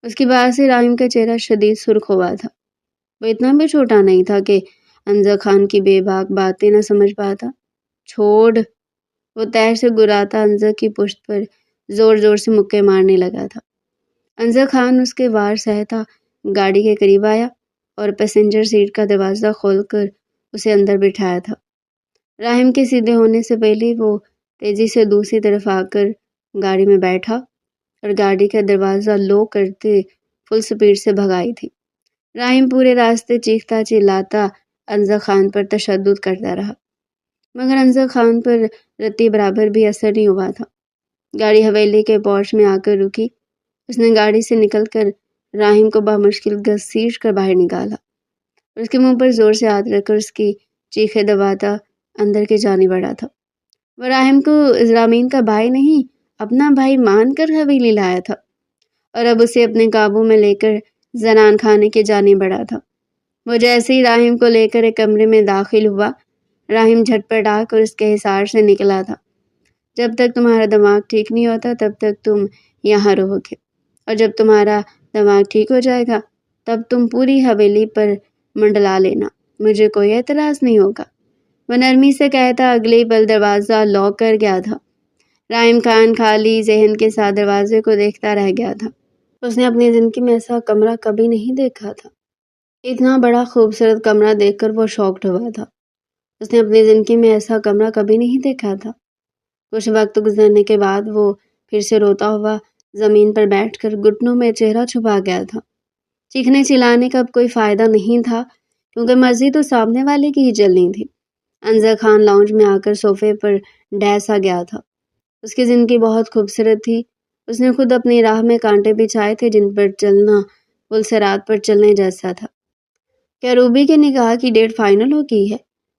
اس کی بات سے راہم کا چہرہ شدید سرخ ہوا تھا۔ وہ اتنا بھی چھوٹا نہیں تھا کہ انزک خان کی بے باک باتیں نہ سمجھ پاتا۔ چھوڑ، وہ تیر سے گراتا انزک کی پشت پر زور زور سے مکے مارنے لگا تھا۔ انزک خان اس کے وار سہتا گاڑی کے قریب آیا اور پیسنجر سیٹ کا دروازہ کھول کر اسے اندر بٹھایا تھا۔ راہم کے سیدھے ہونے سے پہلے وہ تیزی سے دوسری طرف آ کر گاڑی میں بیٹھا اور گاڑی کا دروازہ لو کرتے فل سپیڈ سے بھگائی تھی۔ راہم پورے راستے چیختا چلاتا انزک خان پر تشدد کرتا رہا، مگر انزک خان پر رتی برابر بھی اثر نہیں ہوا تھا۔ گاڑی حویلی کے پورچ میں آ کر رکی۔ اس نے گاڑی سے نکل کر راہم کو بامشکل گھسیٹ کر باہر نکالا اور اس کے منہ پر زور سے ہاتھ رکھ کر اس کی چیخیں دباتا اندر کی جانب بڑھا تھا۔ وہ راہم کو زامین کا بھائی نہیں، اپنا بھائی مان کر حویلی لایا تھا اور اب اسے اپنے قابو میں لے کر زنان خانے کی جانب بڑھا تھا۔ وہ جیسے ہی راہم کو لے کر ایک کمرے میں داخل ہوا، راہم جھٹپٹ آ کر اس کے حصار سے نکلا تھا۔ جب تک تمہارا دماغ ٹھیک نہیں ہوتا تب تک تم یہاں رہو گے، اور جب تمہارا دماغ ٹھیک ہو جائے گا تب تم پوری حویلی پر منڈلا لینا، مجھے کوئی اعتراض نہیں ہوگا۔ وہ نرمی سے کہتا اگلے ہی پل دروازہ لاک کر گیا تھا۔ راہم خان خالی ذہن کے ساتھ دروازے کو دیکھتا رہ گیا تھا۔ اس نے اپنی زندگی میں ایسا کمرہ کبھی نہیں دیکھا تھا۔ اتنا بڑا خوبصورت کمرہ دیکھ کر وہ شاکڈ ہوا تھا۔ اس نے اپنی زندگی میں ایسا کمرہ کبھی نہیں دیکھا تھا۔ کچھ وقت گزرنے کے بعد وہ پھر سے روتا ہوا زمین پر بیٹھ کر گھٹنوں میں چہرہ چھپا گیا تھا۔ چیخنے چلانے کا اب کوئی فائدہ نہیں تھا کیونکہ مرضی تو سامنے والے کی ہی چلنی تھی۔ انزک خان لاؤنج میں آ کر صوفے پر ڈیسا گیا تھا۔ اس کی زندگی بہت خوبصورت تھی۔ اس نے خود اپنی راہ میں کانٹے بچھائے تھے جن پر چلنا پل صراط پر چلنے جیسا تھا۔ کیا روبی کے نکاح کی ڈیٹ فائنل ہو گئی ہے؟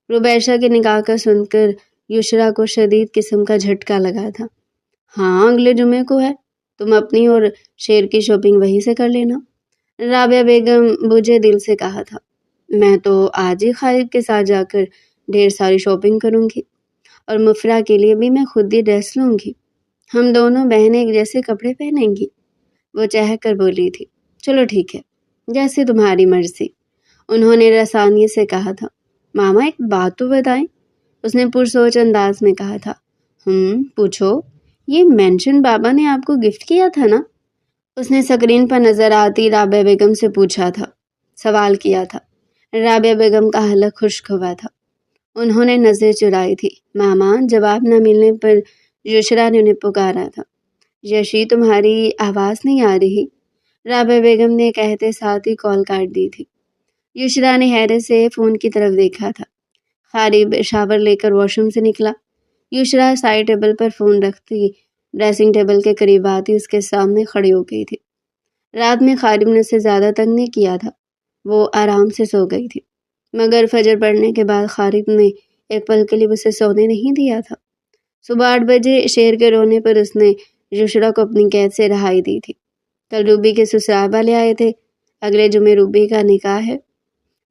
روبیشا کے نکاح کا سن کر یشرا کو شدید قسم کا جھٹکا لگا تھا۔ ہاں، اگلے جمعے کو ہے، تم اپنی اور شیر کی شاپنگ وہیں سے کر لینا، رابعہ بیگم بجھے دل سے کہا تھا۔ میں تو آج ہی خالد کے ساتھ جا کر ڈھیر ساری شاپنگ کروں گی اور مفرہ کے لیے بھی میں خود ہی ڈریس لوں گی۔ ہم دونوں بہنیں ایک جیسے کپڑے پہنیں گی، وہ چہک کر بولی تھی۔ چلو ٹھیک ہے، جیسے تمہاری مرضی، انہوں نے رسانی سے کہا تھا۔ ماما ایک بات تو بتائیں، اس نے پرسوچ انداز میں کہا تھا۔ پوچھو، یہ مینشن بابا نے آپ کو گفٹ کیا تھا نا؟ اس نے سکرین پر نظر آتی رابعہ بیگم سے پوچھا تھا، سوال کیا تھا۔ رابعہ بیگم کا حلق خشک ہوا تھا۔ انہوں نے نظر چرائی تھی۔ ماما، جواب نہ ملنے پر یشرا نے انہیں پکارا تھا۔ یشی، تمہاری آواز نہیں آ رہی، رابعہ بیگم نے کہتے ساتھ ہی کال کاٹ دی تھی۔ یشرا نے حیرت سے فون کی طرف دیکھا تھا۔ خارب شاور لے کر واش روم سے نکلا۔ یشرا سائڈ ٹیبل پر فون رکھتی ڈریسنگ ٹیبل کے قریب آتی اس کے سامنے کھڑی ہو گئی تھی۔ رات میں خارب نے اسے زیادہ تنگ نہیں کیا تھا، وہ آرام سے سو گئی تھی، مگر فجر پڑنے کے بعد خارب نے ایک پل کے لیے اسے سونے نہیں دیا تھا۔ صبح 8 بجے شیر کے رونے پر اس نے یشرا کو اپنی قید سے رہائی دی تھی۔ کل روبی کے سسرال والے آئے تھے، اگلے جمعے روبی کا نکاح ہے،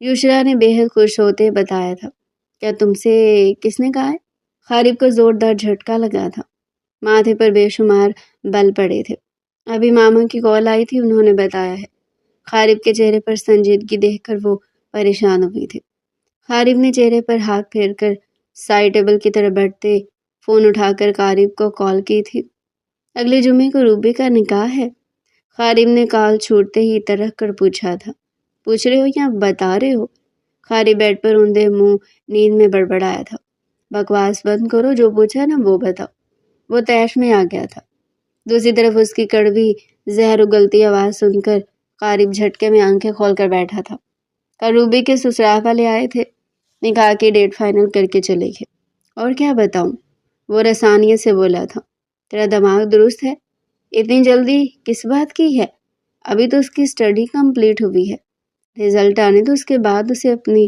یشرا نے بے حد خوش ہوتے بتایا تھا۔ کیا تم سے کس نے کہا ہے؟ خارب کو زوردار جھٹکا لگا تھا۔ ماتھے پر بے شمار بل پڑے تھے۔ ابھی ماما کی کال آئی تھی، انہوں نے بتایا ہے۔ خارب کے چہرے پر سنجیدگی دیکھ کر وہ پریشان ہوئی تھی۔ خارب نے چہرے پر ہاتھ پھیر کر سائڈ ٹیبل کی طرف بڑھتے فون اٹھا کر خارب کو کال کی تھی۔ اگلے جمعے کو روبی کا نکاح ہے؟ خارب نے کال چھوڑتے ہی ترک کر پوچھا تھا۔ پوچھ رہے ہو یا بتا رہے ہو؟ خارب بیڈ پر اوندے منہ نیند میں بڑبڑایا تھا۔ بکواس بند کرو، جو پوچھا نا وہ بتاؤ۔ وہ طیش میں آ گیا تھا۔ دوسری طرف اس کی کڑوی زہر اگلتی آواز سن کر خارب جھٹکے میں آنکھیں کھول کر بیٹھا تھا۔ کل روبی کے سسرال والے آئے تھے، نکاح کی ڈیٹ فائنل کر کے چلے گئے۔ اور کیا بتاؤں؟ وہ رسانیت سے بولا تھا۔ تیرا دماغ درست ہے؟ اتنی جلدی کس بات کی ہے؟ ابھی تو اس کی اسٹڈی کمپلیٹ ہوئی ہے، رزلٹ آنے تو اس کے بعد اسے اپنی